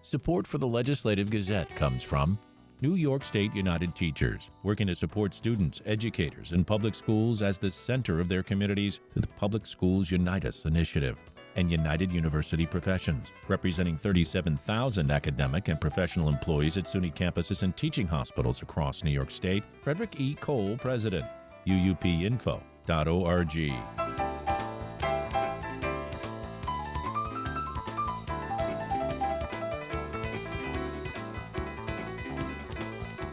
Support for the Legislative Gazette comes from New York State United Teachers, working to support students, educators, and public schools as the center of their communities through the Public Schools Unite Us initiative, and United University Professions, representing 37,000 academic and professional employees at SUNY campuses and teaching hospitals across New York State. Frederick E. Cole, President, uupinfo.org.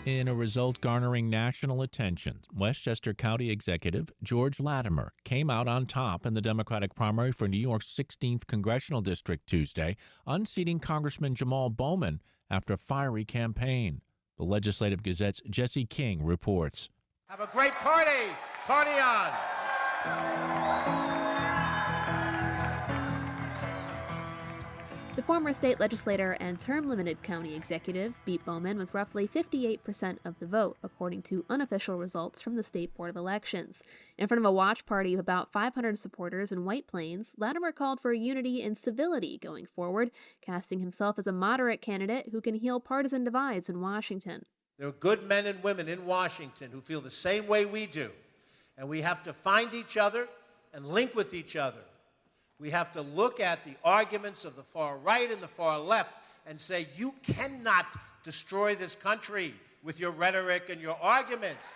In a result garnering national attention, Westchester County Executive George Latimer came out on top in the Democratic primary for New York's 16th Congressional District Tuesday, unseating Congressman Jamal Bowman after a fiery campaign. The Legislative Gazette's Jesse King reports. Have a great party! Party on! The former state legislator and term-limited county executive beat Bowman with roughly 58% of the vote, according to unofficial results from the State Board of Elections. In front of a watch party of about 500 supporters in White Plains, Latimer called for unity and civility going forward, casting himself as a moderate candidate who can heal partisan divides in Washington. There are good men and women in Washington who feel the same way we do, and we have to find each other and link with each other. We have to look at the arguments of the far right and the far left and say, you cannot destroy this country with your rhetoric and your arguments.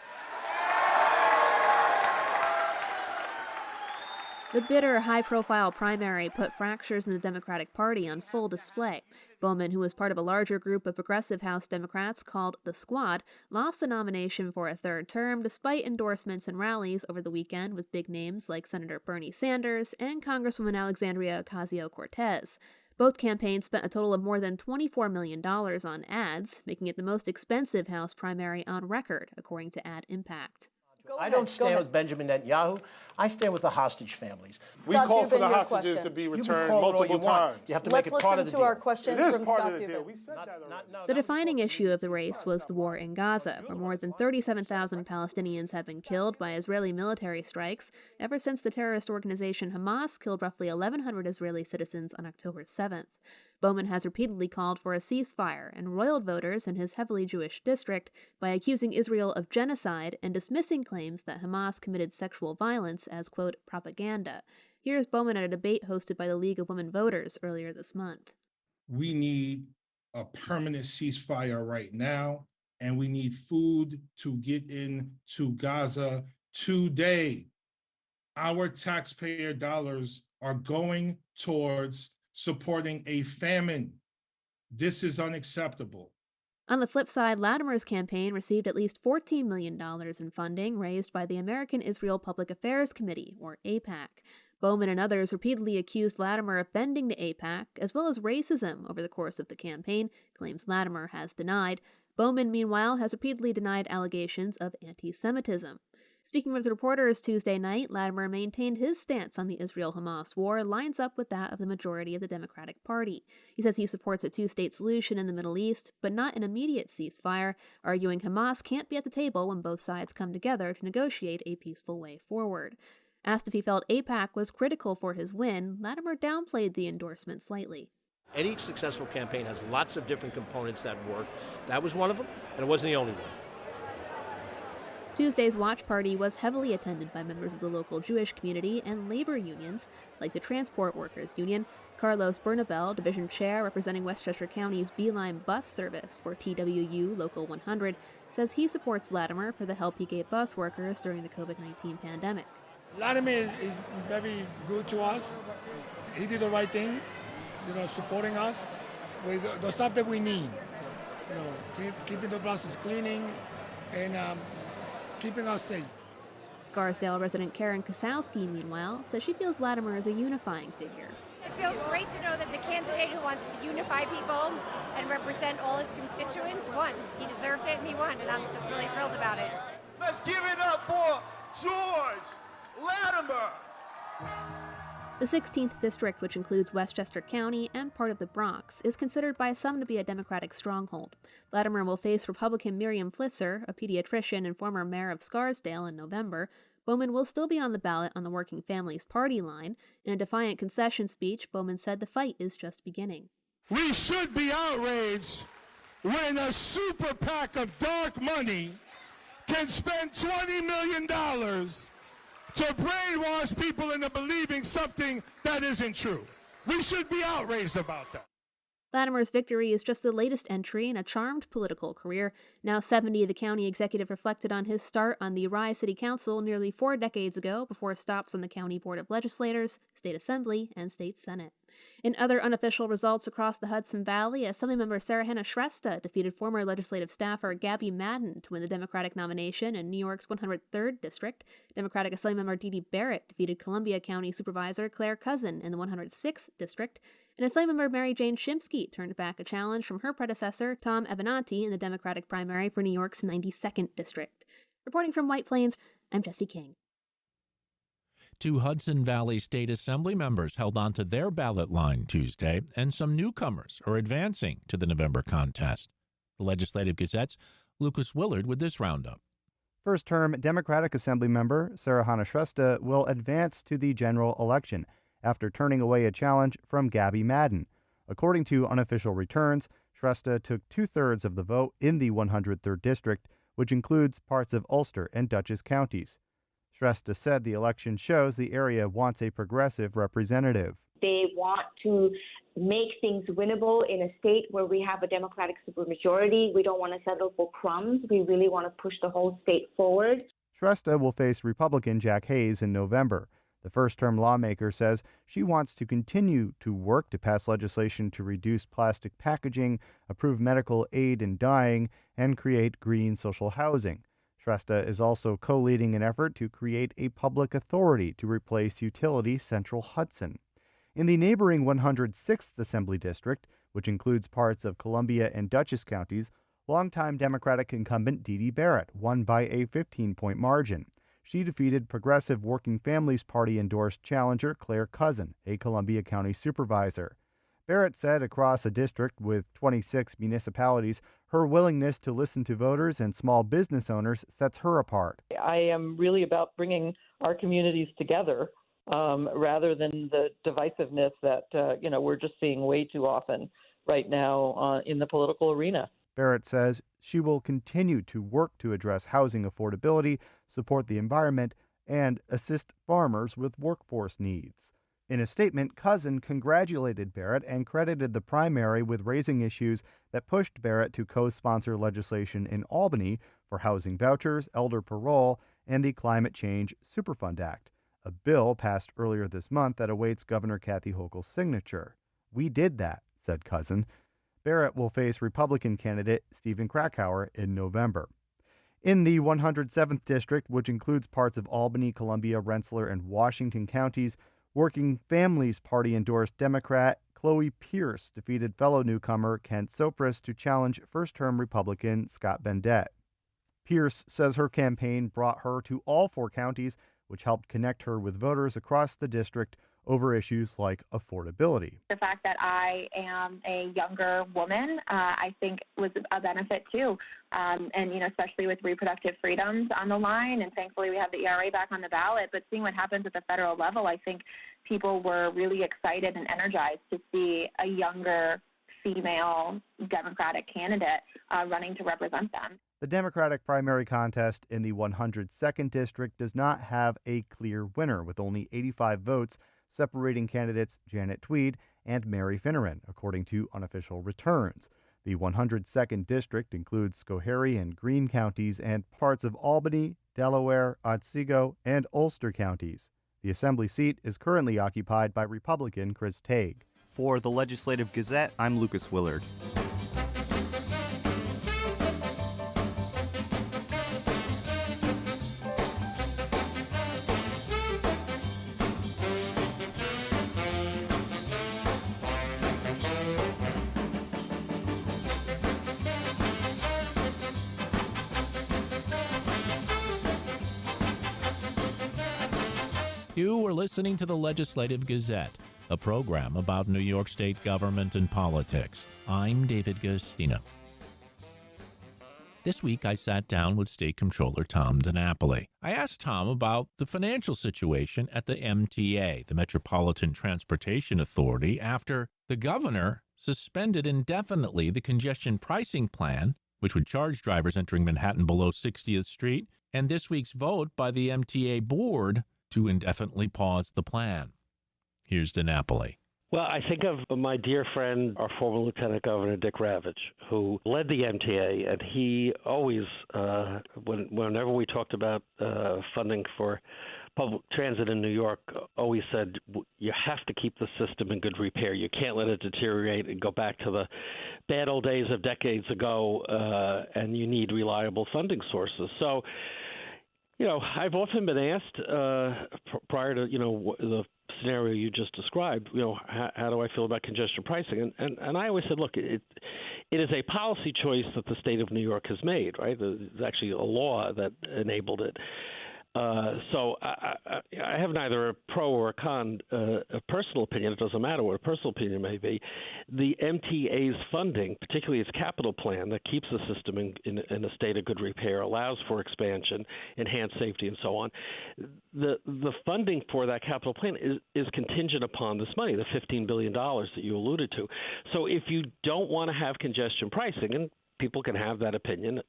The bitter, high-profile primary put fractures in the Democratic Party on full display. Bowman, who was part of a larger group of progressive House Democrats called the Squad, lost the nomination for a third term despite endorsements and rallies over the weekend with big names like Senator Bernie Sanders and Congresswoman Alexandria Ocasio-Cortez. Both campaigns spent a total of more than $24 million on ads, making it the most expensive House primary on record, according to Ad Impact. I don't stand with Benjamin Netanyahu. I stand with the hostage families. We call for the hostages to be returned multiple times. You have to make it part of the deal. Let's listen to our question from Scott Dubin. We said that already. The defining issue of the race was the war in Gaza, where more than 37,000 Palestinians have been killed by Israeli military strikes ever since the terrorist organization Hamas killed roughly 1,100 Israeli citizens on October 7th. Bowman has repeatedly called for a ceasefire and roiled voters in his heavily Jewish district by accusing Israel of genocide and dismissing claims that Hamas committed sexual violence as, quote, propaganda. Here's Bowman at a debate hosted by the League of Women Voters earlier this month. We need a permanent ceasefire right now, and we need food to get into Gaza today. Our taxpayer dollars are going towards supporting a famine. This is unacceptable. On the flip side, Latimer's campaign received at least $14 million in funding raised by the American Israel Public Affairs Committee, or AIPAC. Bowman and others repeatedly accused Latimer of bending to AIPAC, as well as racism over the course of the campaign, claims Latimer has denied. Bowman, meanwhile, has repeatedly denied allegations of anti-Semitism. Speaking with reporters Tuesday night, Latimer maintained his stance on the Israel-Hamas war lines up with that of the majority of the Democratic Party. He says he supports a two-state solution in the Middle East, but not an immediate ceasefire, arguing Hamas can't be at the table when both sides come together to negotiate a peaceful way forward. Asked if he felt AIPAC was critical for his win, Latimer downplayed the endorsement slightly. Any successful campaign has lots of different components that work. That was one of them, and it wasn't the only one. Tuesday's watch party was heavily attended by members of the local Jewish community and labor unions, like the Transport Workers Union. Carlos Bernabel, division chair representing Westchester County's Beeline bus service for TWU Local 100, says he supports Latimer for the help he gave bus workers during the COVID-19 pandemic. Latimer is very good to us. He did the right thing, supporting us with the stuff that we need. Keeping the buses cleaning and keeping us safe. Scarsdale resident Karen Kosowski, meanwhile, says she feels Latimer is a unifying figure. It feels great to know that the candidate who wants to unify people and represent all his constituents won. He deserved it and he won, and I'm just really thrilled about it. Let's give it up for George Latimer! The 16th district, which includes Westchester County and part of the Bronx, is considered by some to be a Democratic stronghold. Latimer will face Republican Miriam Flitzer, a pediatrician and former mayor of Scarsdale, in November. Bowman will still be on the ballot on the Working Families Party line. In a defiant concession speech, Bowman said the fight is just beginning. We should be outraged when a super PAC of dark money can spend $20 million to brainwash people into believing something that isn't true. We should be outraged about that. Latimer's victory is just the latest entry in a charmed political career. Now 70, the county executive reflected on his start on the Rise City Council nearly 4 decades ago before stops on the County Board of Legislators, State Assembly, and State Senate. In other unofficial results across the Hudson Valley, Assemblymember Sarah Hannah Shrestha defeated former legislative staffer Gabby Madden to win the Democratic nomination in New York's 103rd District. Democratic Assemblymember Dee Dee Barrett defeated Columbia County Supervisor Claire Cousin in the 106th District. And Assemblymember Mary Jane Shimsky turned back a challenge from her predecessor, Tom Avenatti, in the Democratic primary for New York's 92nd District. Reporting from White Plains, I'm Jesse King. 2 Hudson Valley State Assembly members held onto their ballot line Tuesday, and some newcomers are advancing to the November contest. The Legislative Gazette's Lucas Willard with this roundup. First-term Democratic Assembly member Sarah Hannah Shrestha will advance to the general election after turning away a challenge from Gabby Madden. According to unofficial returns, Shrestha took 2/3 of the vote in the 103rd District, which includes parts of Ulster and Dutchess counties. Shrestha said the election shows the area wants a progressive representative. They want to make things winnable in a state where we have a Democratic supermajority. We don't want to settle for crumbs. We really want to push the whole state forward. Shrestha will face Republican Jack Hayes in November. The first-term lawmaker says she wants to continue to work to pass legislation to reduce plastic packaging, approve medical aid in dying, and create green social housing. Shrestha is also co-leading an effort to create a public authority to replace Utility Central Hudson. In the neighboring 106th Assembly District, which includes parts of Columbia and Dutchess counties, longtime Democratic incumbent Dee Dee Barrett won by a 15-point margin. She defeated Progressive Working Families Party-endorsed challenger Claire Cousin, a Columbia County supervisor. Barrett said across a district with 26 municipalities, her willingness to listen to voters and small business owners sets her apart. I am really about bringing our communities together rather than the divisiveness that we're just seeing way too often right now in the political arena. Barrett says she will continue to work to address housing affordability, support the environment, and assist farmers with workforce needs. In a statement, Cousin congratulated Barrett and credited the primary with raising issues that pushed Barrett to co-sponsor legislation in Albany for housing vouchers, elder parole, and the Climate Change Superfund Act, a bill passed earlier this month that awaits Governor Kathy Hochul's signature. "We did that," said Cousin. Barrett will face Republican candidate Stephen Krakauer in November. In the 107th District, which includes parts of Albany, Columbia, Rensselaer, and Washington counties, Working Families Party-endorsed Democrat Chloe Pierce defeated fellow newcomer Kent Sopris to challenge first-term Republican Scott Bendett. Pierce says her campaign brought her to all 4 counties, which helped connect her with voters across the district over issues like affordability. The fact that I am a younger woman, I think was a benefit too. And, especially with reproductive freedoms on the line. And thankfully we have the ERA back on the ballot. But seeing what happens at the federal level, I think people were really excited and energized to see a younger female Democratic candidate running to represent them. The Democratic primary contest in the 102nd District does not have a clear winner, with only 85 votes separating candidates Janet Tweed and Mary Finneran, according to unofficial returns. The 102nd District includes Schoharie and Greene counties and parts of Albany, Delaware, Otsego, and Ulster counties. The assembly seat is currently occupied by Republican Chris Tague. For the Legislative Gazette, I'm Lucas Willard. You are listening to the Legislative Gazette, a program about New York State government and politics. I'm David Gustina. This week, I sat down with State Comptroller Tom DiNapoli. I asked Tom about the financial situation at the MTA, the Metropolitan Transportation Authority, after the governor suspended indefinitely the congestion pricing plan, which would charge drivers entering Manhattan below 60th Street, and this week's vote by the MTA board to indefinitely pause the plan. Here's DiNapoli. Well, I think of my dear friend, our former Lieutenant Governor, Dick Ravitch, who led the MTA, and he always, whenever we talked about funding for public transit in New York, always said, you have to keep the system in good repair. You can't let it deteriorate and go back to the bad old days of decades ago, and you need reliable funding sources. So, I've often been asked prior to, the scenario you just described, how do I feel about congestion pricing? And I always said, look, it is a policy choice that the state of New York has made, right? There's actually a law that enabled it. So I have neither a pro or a con, a personal opinion. It doesn't matter what a personal opinion may be. The MTA's funding, particularly its capital plan that keeps the system in a state of good repair, allows for expansion, enhanced safety, and so on. The funding for that capital plan is contingent upon this money, the $15 billion that you alluded to. So if you don't want to have congestion pricing, and people can have that opinion,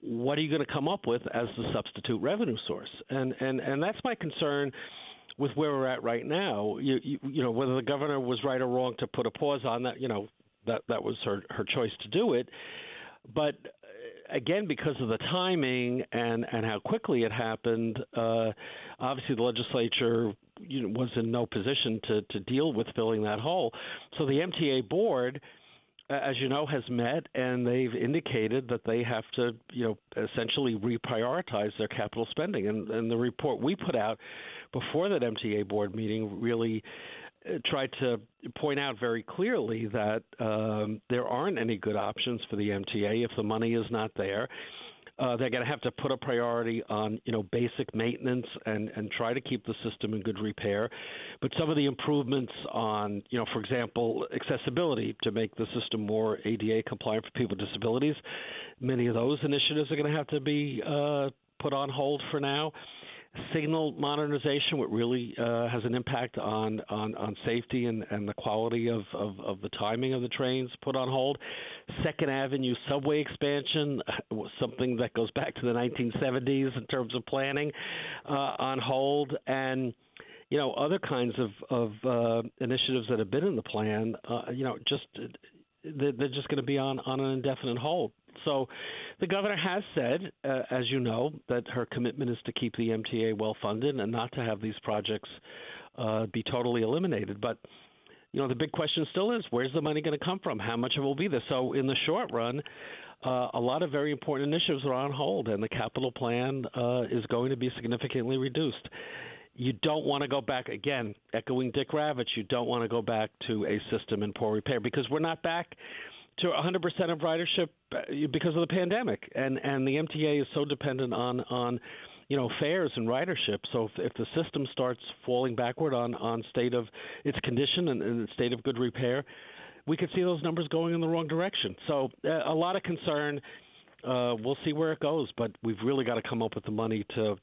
what are you going to come up with as the substitute revenue source? And that's my concern with where we're at right now. Whether the governor was right or wrong to put a pause on that, that was her choice to do it. But again, because of the timing and how quickly it happened, obviously the legislature was in no position to deal with filling that hole. So the MTA board, as you know, has met, and they've indicated that they have to, essentially reprioritize their capital spending. And the report we put out before that MTA board meeting really tried to point out very clearly that there aren't any good options for the MTA if the money is not there. They're going to have to put a priority on, basic maintenance and try to keep the system in good repair. But some of the improvements on, for example, accessibility to make the system more ADA compliant for people with disabilities, many of those initiatives are going to have to be put on hold for now. Signal modernization, what really has an impact on safety and the quality of the timing of the trains, put on hold. Second Avenue subway expansion, something that goes back to the 1970s in terms of planning, on hold. And other kinds of initiatives that have been in the plan, they're just going to be on an indefinite hold. So the governor has said, as you know, that her commitment is to keep the MTA well-funded and not to have these projects be totally eliminated. But, the big question still is, where's the money going to come from? How much of it will be there? So in the short run, a lot of very important initiatives are on hold, and the capital plan is going to be significantly reduced. You don't want to go back, again, echoing Dick Ravitch, you don't want to go back to a system in poor repair, because we're not back to 100% of ridership because of the pandemic, and the MTA is so dependent on fares and ridership. So if the system starts falling backward on state of its condition and its state of good repair, we could see those numbers going in the wrong direction. So a lot of concern. We'll see where it goes, but we've really got to come up with the money to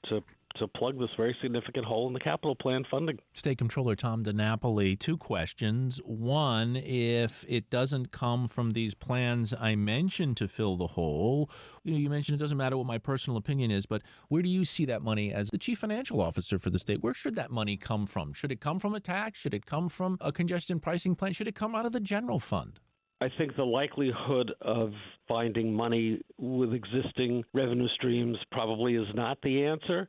plug this very significant hole in the capital plan funding. State Comptroller Tom DiNapoli, two questions. One, if it doesn't come from these plans I mentioned to fill the hole, you mentioned it doesn't matter what my personal opinion is, but where do you see that money as the chief financial officer for the state? Where should that money come from? Should it come from a tax? Should it come from a congestion pricing plan? Should it come out of the general fund? I think the likelihood of finding money with existing revenue streams probably is not the answer.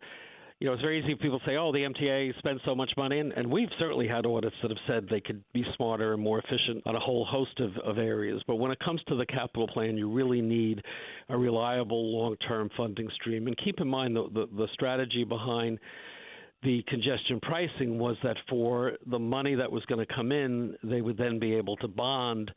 It's very easy. People say, the MTA spends so much money, and we've certainly had audits that have said they could be smarter and more efficient on a whole host of areas. But when it comes to the capital plan, you really need a reliable long-term funding stream. And keep in mind the strategy behind the congestion pricing was that for the money that was going to come in, they would then be able to bond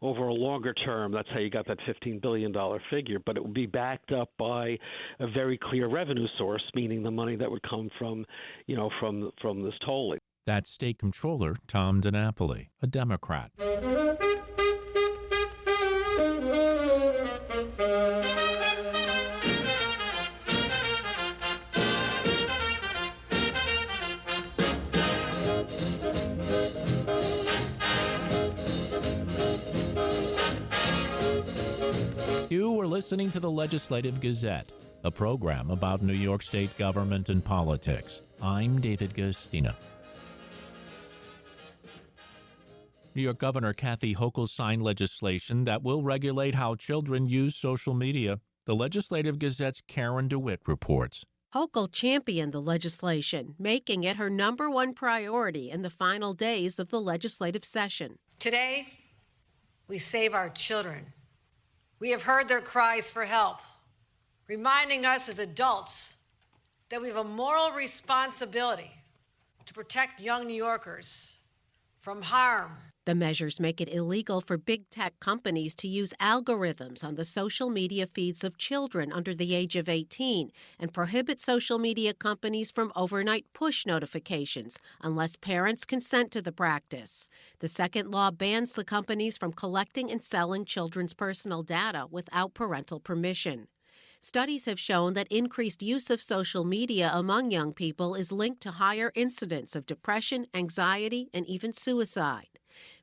over a longer term. That's how you got that $15 billion figure. But it would be backed up by a very clear revenue source, meaning the money that would come from this tolling. That's State Comptroller Tom DiNapoli, a Democrat. listening to the Legislative Gazette, a program about New York State government and politics. I'm David Gastina. New York Governor Kathy Hochul signed legislation that will regulate how children use social media. The Legislative Gazette's Karen DeWitt reports. Hochul championed the legislation, making it her #1 priority in the final days of the legislative session. Today, we save our children. We have heard their cries for help, reminding us as adults that we have a moral responsibility to protect young New Yorkers from harm. The measures make it illegal for big tech companies to use algorithms on the social media feeds of children under the age of 18 and prohibit social media companies from overnight push notifications unless parents consent to the practice. The second law bans the companies from collecting and selling children's personal data without parental permission. Studies have shown that increased use of social media among young people is linked to higher incidence of depression, anxiety, and even suicide.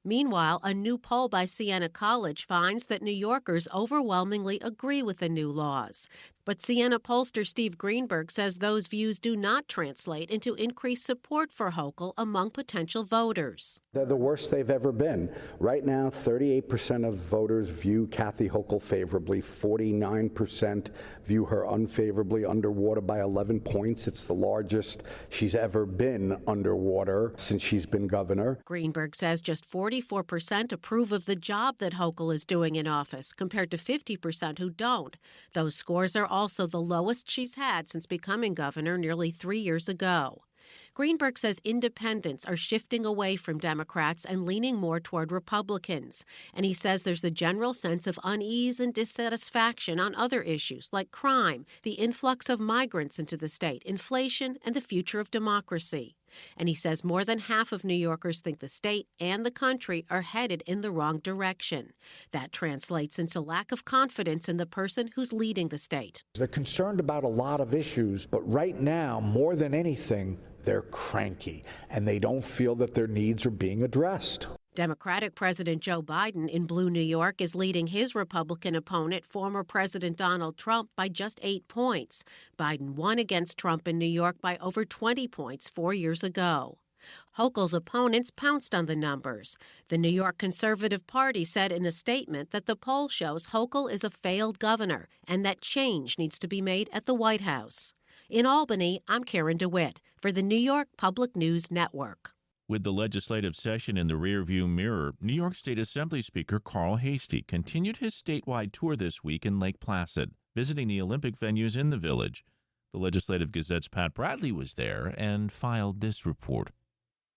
Meanwhile, a new poll by Siena College finds that New Yorkers overwhelmingly agree with the new laws. But Siena pollster Steve Greenberg says those views do not translate into increased support for Hochul among potential voters. They're the worst they've ever been. Right now, 38% of voters view Kathy Hochul favorably. 49% view her unfavorably, underwater by 11 points. It's the largest she's ever been underwater since she's been governor. Greenberg says just 44% approve of the job that Hochul is doing in office, compared to 50% who don't. Those scores are also the lowest she's had since becoming governor nearly 3 years ago. Greenberg says independents are shifting away from Democrats and leaning more toward Republicans. And he says there's a general sense of unease and dissatisfaction on other issues like crime, the influx of migrants into the state, inflation, and the future of democracy. And he says more than half of New Yorkers think the state and the country are headed in the wrong direction. That translates into lack of confidence in the person who's leading the state. They're concerned about a lot of issues, but right now, more than anything, they're cranky, and they don't feel that their needs are being addressed. Democratic President Joe Biden in blue New York is leading his Republican opponent, former President Donald Trump, by just 8 points. Biden won against Trump in New York by over 20 points 4 years ago. Hochul's opponents pounced on the numbers. The New York Conservative Party said in a statement that the poll shows Hochul is a failed governor and that change needs to be made at the White House. In Albany, I'm Karen DeWitt for the New York Public News Network. With the legislative session in the rearview mirror, New York State Assembly Speaker Carl Heastie continued his statewide tour this week in Lake Placid, visiting the Olympic venues in the village. The Legislative Gazette's Pat Bradley was there and filed this report.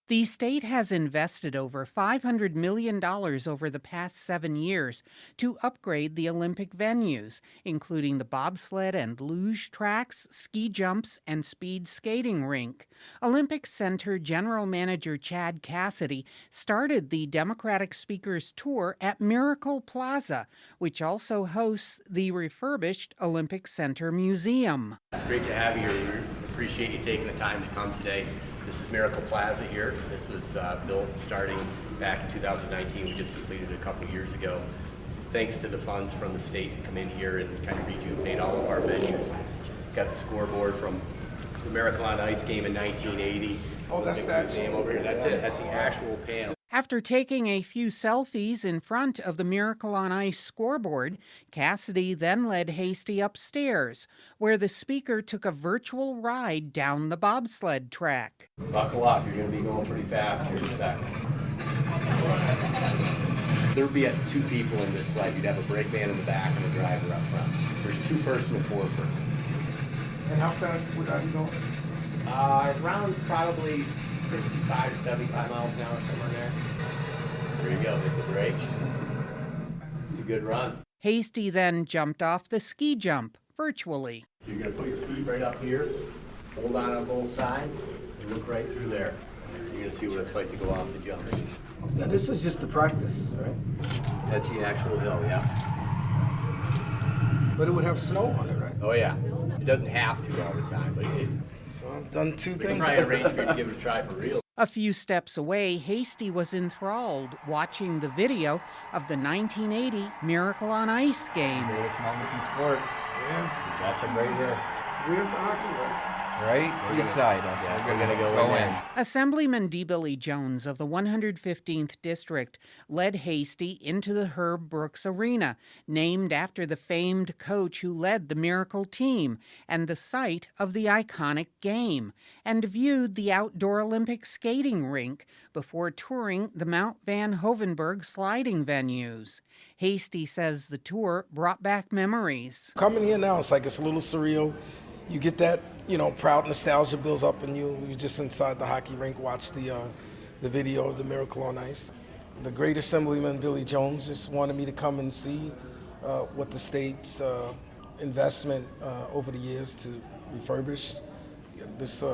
The state has invested over $500 million over the past 7 years to upgrade the Olympic venues, including the bobsled and luge tracks, ski jumps, and speed skating rink. Olympic Center General Manager Chad Cassidy started the Democratic Speaker's tour at Miracle Plaza, which also hosts the refurbished Olympic Center Museum. It's great to have you here. We appreciate you taking the time to come today. This is Miracle Plaza here. This was built starting back in 2019. We just completed it a couple years ago. Thanks to the funds from the state to come in here and kind of rejuvenate all of our venues. Got the scoreboard from the Miracle on Ice game in 1980. Oh, that's that game over here. That's it. That's the actual panel. After taking a few selfies in front of the Miracle on Ice scoreboard, Cassidy then led Heastie upstairs, where the speaker took a virtual ride down the bobsled track. Buckle up. You're going to be going pretty fast here in a second. There would be 2 people in this slide. You'd have a brake man in the back and a driver up front. There's 2-person and 4-person. And how fast would I be going? Around probably 65 to 75 miles an hour, somewhere in there. There you go, hit the brakes. It's a good run. Heastie then jumped off the ski jump virtually. You're going to put your feet right up here, hold on both sides, and look right through there. You're going to see what it's like to go off the jumps. Now this is just the practice, right? That's the actual hill, yeah. But it would have snow on it, right? Oh yeah. It doesn't have to all the time, but it. So I've done 2 We things. can probably arrange for you to give it a try for real. A few steps away, Hasty was enthralled watching the video of the 1980 Miracle on Ice game. Greatest moments in sports. Yeah. Got them right here. Where's the hockey rink? Right beside us. Yeah, we're gonna go in. Assemblyman D. Billy Jones of the 115th District led Hasty into the Herb Brooks Arena, named after the famed coach who led the Miracle team and the site of the iconic game, and viewed the outdoor Olympic skating rink before touring the Mount Van Hoevenberg sliding venues. Hasty says the tour brought back memories. Coming here now, it's a little surreal. You get that, proud nostalgia builds up in you. You're just inside the hockey rink, watch the video of the Miracle on Ice. The great Assemblyman Billy Jones just wanted me to come and see what the state's investment over the years to refurbish this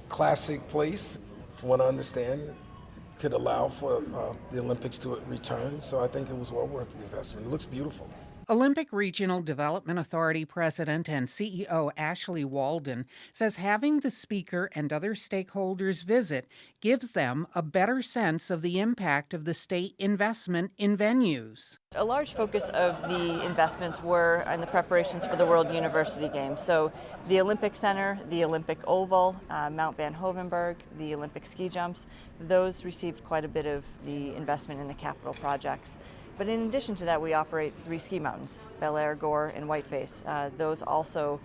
classic place. From what I understand, it could allow for the Olympics to return. So I think it was well worth the investment. It looks beautiful. Olympic Regional Development Authority President and CEO Ashley Walden says having the speaker and other stakeholders visit gives them a better sense of the impact of the state investment in venues. A large focus of the investments were in the preparations for the World University Games. So the Olympic Center, the Olympic Oval, Mount Van Hoevenberg, the Olympic ski jumps, those received quite a bit of the investment in the capital projects. But in addition to that, we operate 3 ski mountains, Bel Air, Gore, and Whiteface. Those also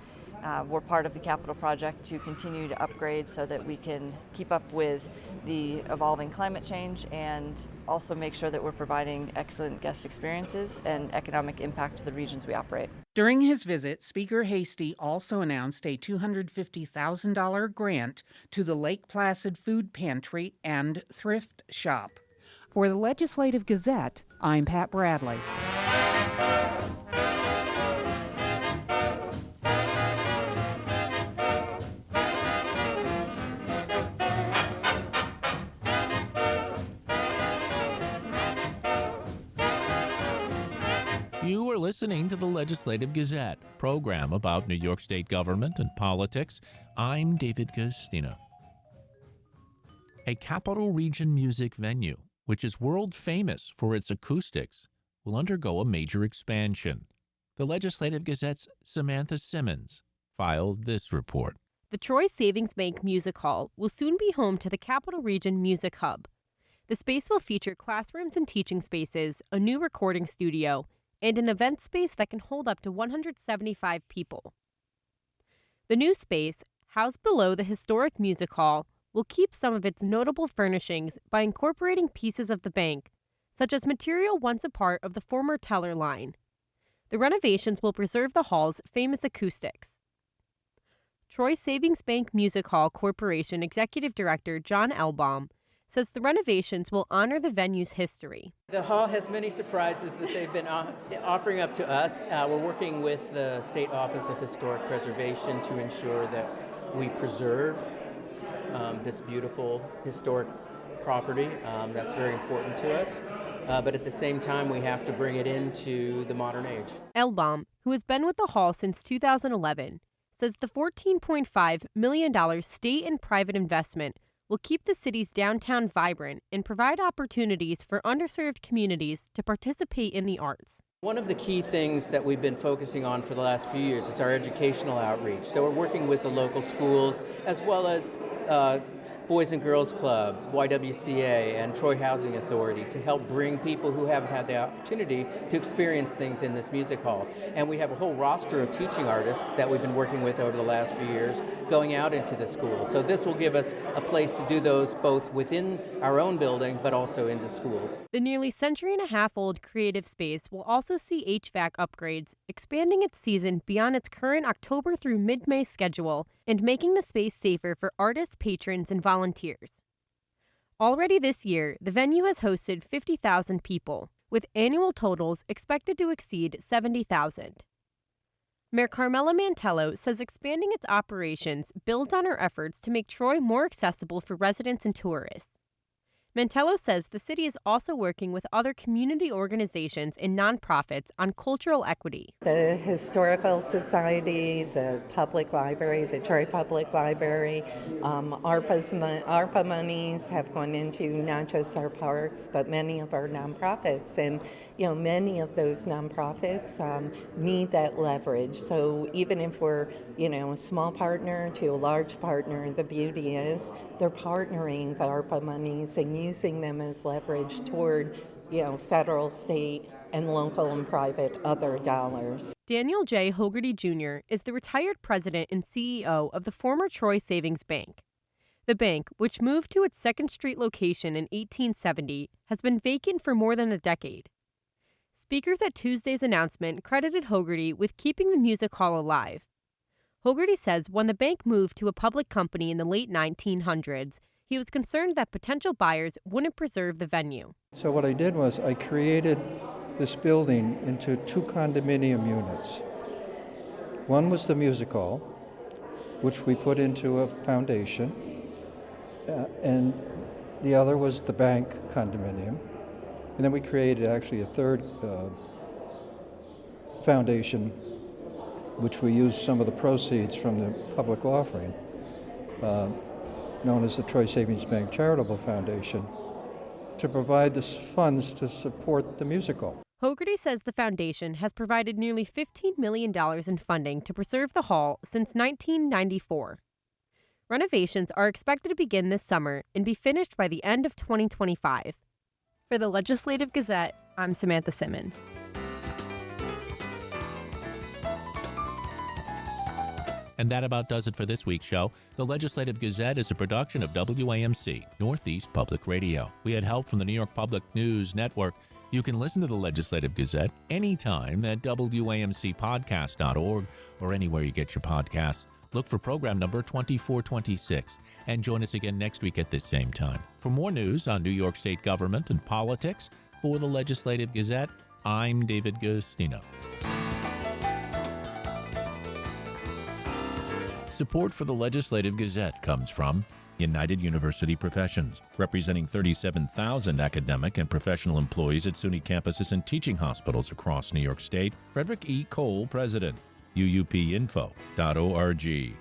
were part of the capital project to continue to upgrade so that we can keep up with the evolving climate change and also make sure that we're providing excellent guest experiences and economic impact to the regions we operate. During his visit, Speaker Hasty also announced a $250,000 grant to the Lake Placid Food Pantry and Thrift Shop. For the Legislative Gazette, I'm Pat Bradley. You are listening to the Legislative Gazette, program about New York State government and politics. I'm David Costina. A Capital Region music venue, which is world famous for its acoustics, will undergo a major expansion. The Legislative Gazette's Samantha Simmons filed this report. The Troy Savings Bank Music Hall will soon be home to the Capital Region Music Hub. The space will feature classrooms and teaching spaces, a new recording studio, and an event space that can hold up to 175 people. The new space, housed below the historic music hall, will keep some of its notable furnishings by incorporating pieces of the bank, such as material once a part of the former teller line. The renovations will preserve the hall's famous acoustics. Troy Savings Bank Music Hall Corporation Executive Director John Elbaum says the renovations will honor the venue's history. The hall has many surprises that they've been offering up to us. We're working with the State Office of Historic Preservation to ensure that we preserve this beautiful historic property. That's very important to us. But at the same time, we have to bring it into the modern age. Elbaum, who has been with the hall since 2011, says the $14.5 million state and private investment will keep the city's downtown vibrant and provide opportunities for underserved communities to participate in the arts. One of the key things that we've been focusing on for the last few years is our educational outreach. So we're working with the local schools as well as Boys and Girls Club, YWCA, and Troy Housing Authority to help bring people who haven't had the opportunity to experience things in this music hall. And we have a whole roster of teaching artists that we've been working with over the last few years going out into the schools. So this will give us a place to do those both within our own building but also in the schools. The nearly century-and-a-half-old creative space will also see HVAC upgrades, expanding its season beyond its current October through mid-May schedule and making the space safer for artists, patrons, and volunteers. Already this year, the venue has hosted 50,000 people, with annual totals expected to exceed 70,000. Mayor Carmela Mantello says expanding its operations builds on her efforts to make Troy more accessible for residents and tourists. Mantello says the city is also working with other community organizations and nonprofits on cultural equity. The Historical Society, the Public Library, the Troy Public Library, ARPA monies have gone into not just our parks, but many of our nonprofits. And, many of those nonprofits need that leverage. So even if we're, a small partner to a large partner, the beauty is they're partnering the ARPA monies and using them as leverage toward, federal, state, and local and private other dollars. Daniel J. Hogarty Jr. is the retired president and CEO of the former Troy Savings Bank. The bank, which moved to its 2nd Street location in 1870, has been vacant for more than a decade. Speakers at Tuesday's announcement credited Hogarty with keeping the music hall alive. Hogarty says when the bank moved to a public company in the late 1900s, he was concerned that potential buyers wouldn't preserve the venue. So what I did was I created this building into 2 condominium units. One was the music hall, which we put into a foundation, and the other was the bank condominium. And then we created actually a 3rd foundation, which we used some of the proceeds from the public offering, known as the Troy Savings Bank Charitable Foundation, to provide the funds to support the musical. Hogarty says the foundation has provided nearly $15 million in funding to preserve the hall since 1994. Renovations are expected to begin this summer and be finished by the end of 2025. For the Legislative Gazette, I'm Samantha Simmons. And that about does it for this week's show. The Legislative Gazette is a production of WAMC, Northeast Public Radio. We had help from the New York Public News Network. You can listen to the Legislative Gazette anytime at WAMCpodcast.org or anywhere you get your podcasts. Look for program number 2426 and join us again next week at this same time. For more news on New York State government and politics, for the Legislative Gazette, I'm David Gustino. Support for the Legislative Gazette comes from United University Professions, representing 37,000 academic and professional employees at SUNY campuses and teaching hospitals across New York State. Frederick E. Cole, President. UUPinfo.org.